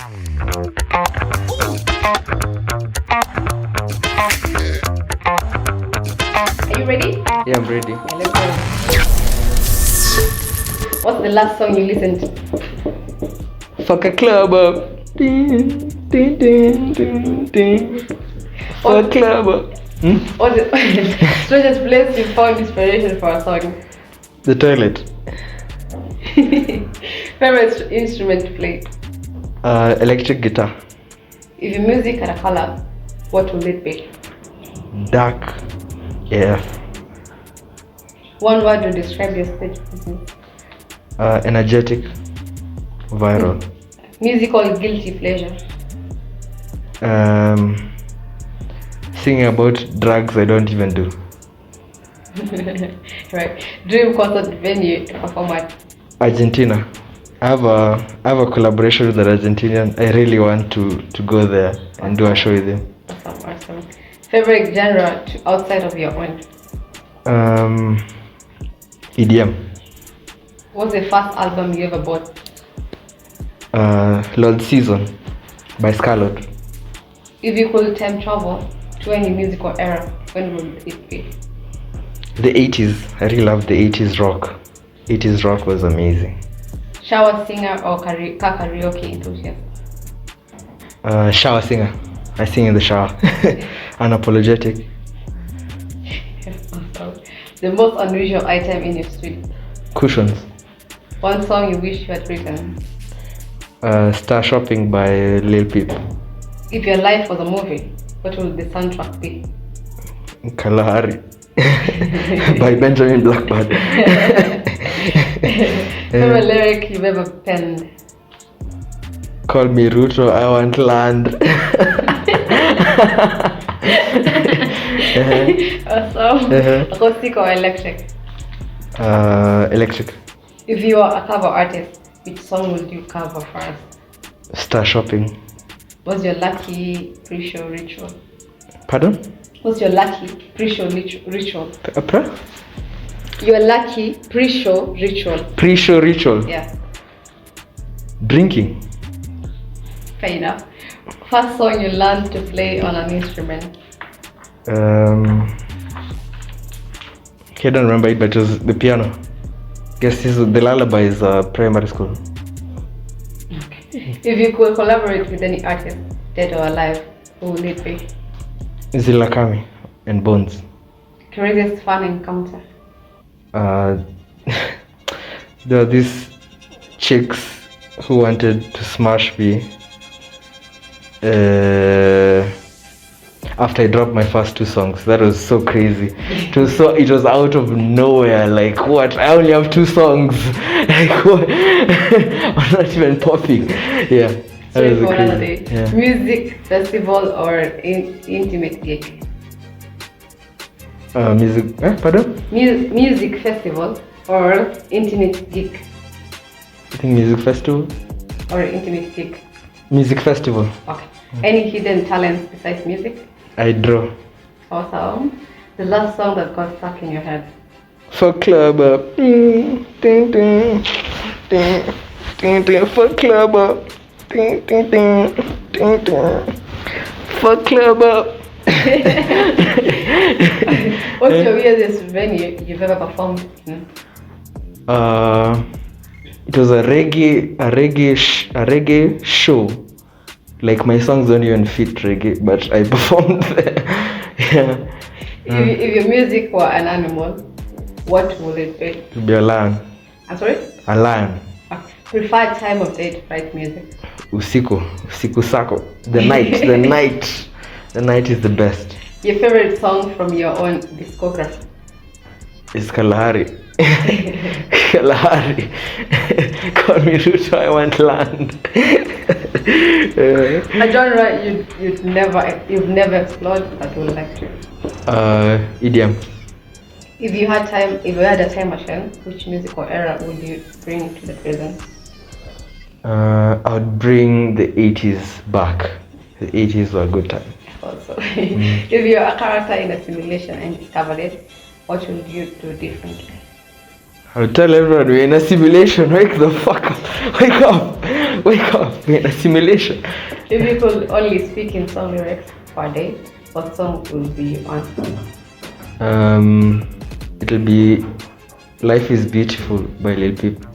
Are you ready? Yeah, I'm ready. Okay, let's go. What's the last song you listened to? Fuck a club up. Ding, ding, ding, ding, ding. Fuck club up. What's the strangest place you found inspiration for a song? The toilet. Favorite instrument to play? Electric guitar. If your music had a color, what will it be? Dark. Yeah. One word to describe your stage presence. Energetic. Viral. Musical guilty pleasure. Singing about drugs I don't even do. Right. Dream concert venue to perform at? Argentina. I have a collaboration with an Argentinian. I really want to go there and do a show with him. Awesome. Favorite genre outside of your own? EDM. What's the first album you ever bought? Lord Season by Scarlett. If you could time travel to any musical era, when would it be? The 80s. I really loved the 80s rock. 80s rock was amazing. Shower singer or karaoke enthusiast? Shower singer. I sing in the shower. Unapologetic. Awesome. The most unusual item in your suite? Cushions. One song you wish you had written? Star Shopping by Lil Peep. If your life was a movie, what would the soundtrack be? Kalahari by Benjamin Blackbird. Favorite lyric you've ever penned? Call me Ruto, I want land. Awesome. Acoustic or electric? Electric. If you are a cover artist, which song would you cover first? Star Shopping. What's your lucky pre-show ritual? Pardon? What's your lucky pre-show ritual? Pra? Your lucky pre-show ritual. Pre-show ritual. Yeah. Drinking. Fair enough. First song you learned to play on an instrument? I don't remember it, but it was the piano. Guess this is the lullaby is primary school. Okay. If you could collaborate with any artist, dead or alive, who would it be? Zilla Kami and Bones. Craziest fun encounter? There are these chicks who wanted to smash me after I dropped my first 2 songs. That was so crazy. It was out of nowhere. Like, what? I only have 2 songs. Like, what? I'm not even popping. Yeah. That was crazy. Yeah. Music festival or intimate gig? Music. Pardon? Music festival or intimate gig? I think music festival. Or intimate gig? Music festival. Okay. Any hidden talents besides music? I draw. Awesome. The last song that got stuck in your head? For club up. Ding, ding, ding, ding, ding. For club up. Ding, ding, ding, ding, ding. For club up. What's your weirdest venue you've ever performed in? It was a reggae show. Like, my songs don't even fit reggae, but I performed there. Yeah. If your music were an animal, what would it be? To be a lion. I'm sorry? A lion. Preferred time of day to write music? Usiku sako. The night. The night is the best. Your favorite song from your own discography? It's Kalahari. Kalahari. Call me Ruto, I want land. A genre you've never explored but would like to? EDM. If you had a time machine, which musical era would you bring to the present? I would bring the 80s back. The 80s were a good time. Also, if you're a character in a simulation and discovered it, what should you do differently? I would tell everyone we're in a simulation. Wake the fuck up. Wake up. Wake up, we're in a simulation. If you could only speak in song lyrics per day, what song would be on? It'll be Life is Beautiful by Lil Peep.